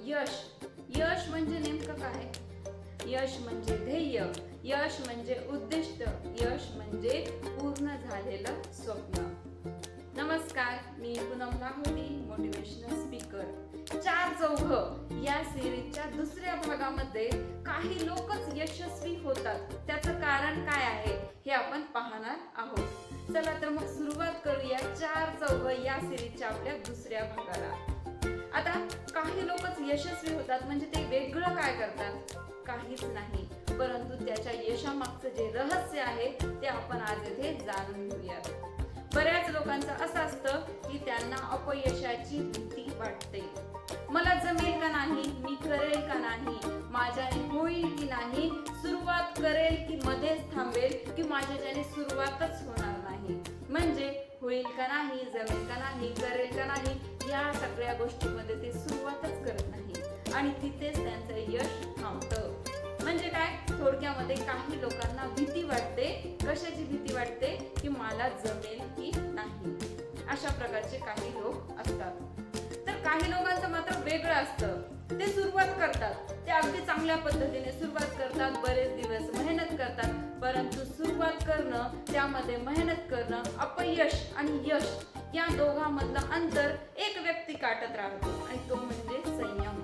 यश. यश म्हणजे नेमकं काय? यश म्हणजे ध्येय, यश म्हणजे उद्दिष्ट, यश म्हणजे पूर्ण झालेलं स्वप्न. नमस्कार, मी पूनम लाहोटी, मोटिवेशनल स्पीकर. चार चौघ या सिरीजच्या दुसऱ्या भागामध्ये काही लोकच यशस्वी होतात, त्याचं कारण काय आहे हे आपण पाहणार आहोत. चला तर मग सुरुवात करूया चार चौघ या सिरीजच्या आपल्या दुसऱ्या भागाला. आता काही लोकच यशस्वी होतात म्हणजे ते वेगळं काय करतात? काहीच नाही, परंतु त्याच्या यशामागचं जे रहस्य आहे ते आपण आज इथे जाणून घेऊयात. बऱ्याच लोकांचं असं असतं की त्यांना अपयशाची भीती वाटते. मला जमेल का नाही, मी करेल का नाही, माझ्याने होईल की नाही, सुरुवात करेल की मध्येच थांबेल, की माझ्याने सुरुवातच होणार नाही. म्हणजे होईल का नाही, जमेल का नाही, करेल का नाही, या सगळ्या गोष्टींमध्ये ते सुरुवातच करत नाही आणि तिथेच त्यांचं यश थांबतं. म्हणजे काय? थोडक्यामध्ये काही लोकांना भीती वाटते. कशाची भीती वाटते? की मला जमेल की नाही. अशा प्रकारचे काही लोक असतात. तर काही लोकांचं मात्र वेगळं असतं. ते सुरुवात करतात, ते अगदी चांगल्या पद्धतीने सुरुवात करतात, बरेच दिवस मेहनत करतात, परंतु सुरुवात करणं, त्यामध्ये मेहनत करणं, अपयश आणि यश या दोघांमधलं अंतर एक व्यक्ती काटत राहतो आणि तो म्हणजे संयम.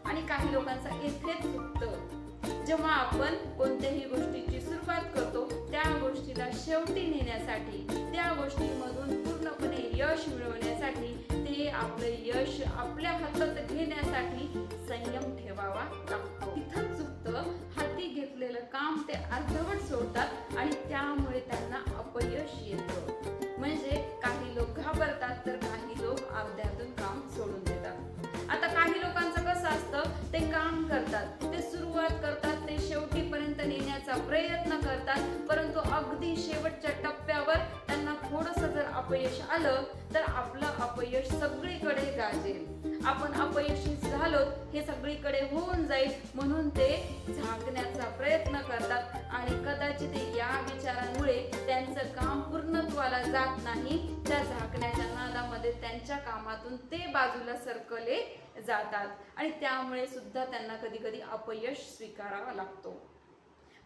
आणि काही लोकांचा इथेच चुकतं. जेव्हा आपण कोणत्याही गोष्टीची सुरुवात करतो, त्या गोष्टीला शेवटी नेण्यासाठी, त्या गोष्टीमधून पूर्णपणे यश मिळवण्यासाठी, ते आपलं यश आपल्या हातात घेण्यासाठी संयम ठेवावा लागतो. इथं चुकतं. हाती घेतलेलं काम ते अर्धवट सोडतात आणि त्यामुळे त्यांना अपयश येतं. म्हणजे काही लोक घाबरतात तर काही लोक अर्ध्यातून काम सोडून देतात. आता काही लोकांचं कसं असतं, ते काम करतात, ते सुरुवात करतात, ते शेवटीपर्यंत नेण्याचा प्रयत्न करतात, परंतु अगदी शेवटच्या टप्प्यावर त्यांना थोडंसं जर अपयश आलं तर आपलं अपयश सगळीकडे गाजेल, आपण अपयशी झालो हे सगळीकडे होऊन जाईल, म्हणून ते झाकण्याचा प्रयत्न करतात आणि कदाचित या विचारांमुळे त्यांचं काम पूर्णत्वाला जात नाही. त्या झाकण्याच्या नादामध्ये त्यांच्या कामातून ते बाजूला सरकले जातात आणि त्यामुळे सुद्धा त्यांना कधी कधी अपयश स्वीकारावा लागतो.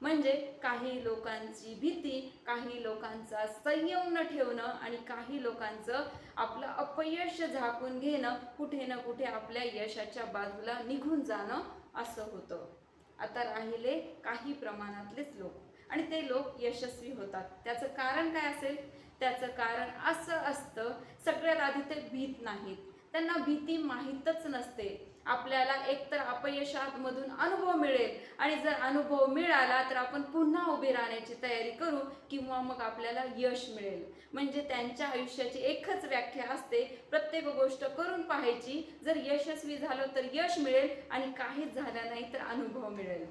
म्हणजे काही लोकांची भीती, काही लोकांचा संयम न ठेवणं आणि काही लोकांचं आपलं अपयश झाकून घेणं, कुठे ना कुठे आपल्या यशाच्या बाजूला निघून जाणं असं होतं. आता राहिले काही प्रमाणातलेच लोक आणि ते लोक यशस्वी होतात. त्याचं कारण काय असेल? त्याचं कारण असं असतं, सगळ्यात आधी ते भीत नाहीत. त्यांना भीती माहीतच नसते. आपल्याला एकतर अपयशामधून अनुभव मिळेल आणि जर अनुभव मिळाला तर आपण पुन्हा उभे राहण्याची तयारी करू किंवा मग आपल्याला यश मिळेल. म्हणजे त्यांच्या आयुष्याची एकच व्याख्या असते, प्रत्येक गोष्ट करून पाहायची, जर यशस्वी झालो तर यश मिळेल आणि काहीच झालं नाही तर अनुभव मिळेल.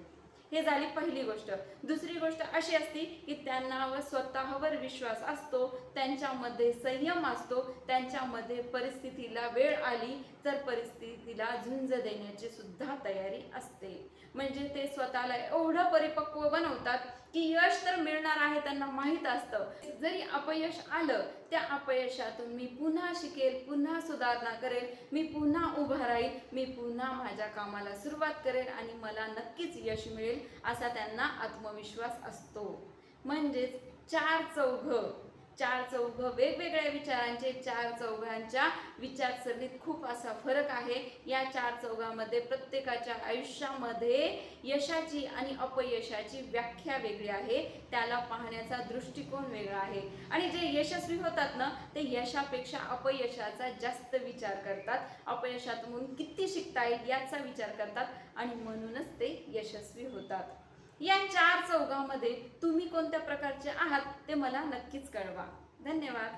हे झाली पहिली गोष्ट. दुसरी गोष्ट अशी असती की त्यांना स्वतःवर विश्वास असतो, त्यांच्यामध्ये संयम असतो, त्यांच्यामध्ये परिस्थितीला वेळ आली तर परिस्थितीला झुंज देण्याची सुद्धा तयारी असते. म्हणजे ते स्वतःला एवढं परिपक्व बनवतात की यश तर मिळणार आहे त्यांना माहीत असतं. जरी अपयश आलं, त्या अपयशातून मी पुन्हा शिकेल, पुन्हा सुधारणा करेल, मी पुन्हा उभा राहील, मी पुन्हा माझ्या कामाला सुरुवात करेल आणि मला नक्कीच यश मिळेल असा त्यांना आत्मविश्वास असतो. म्हणजेच चार चौघ वेगवेगळ्या विचारांचे, चार चौघांच्या विचारसरणीत खूप असा फरक आहे. या चार चौघांमध्ये प्रत्येकाच्या आयुष्यामध्ये यशाची आणि अपयशाची व्याख्या वेगळी आहे, त्याला पाहण्याचा दृष्टिकोन वेगळा आहे. आणि जे यशस्वी होतात ना, ते यशापेक्षा अपयशाचा जास्त विचार करतात, अपयशातून किती शिकता येईल याचा विचार करतात आणि म्हणूनच ते यशस्वी होतात. या चार चौघांमध्ये तुम्ही कोणत्या प्रकारचे आहात ते मला नक्कीच कळवा. धन्यवाद.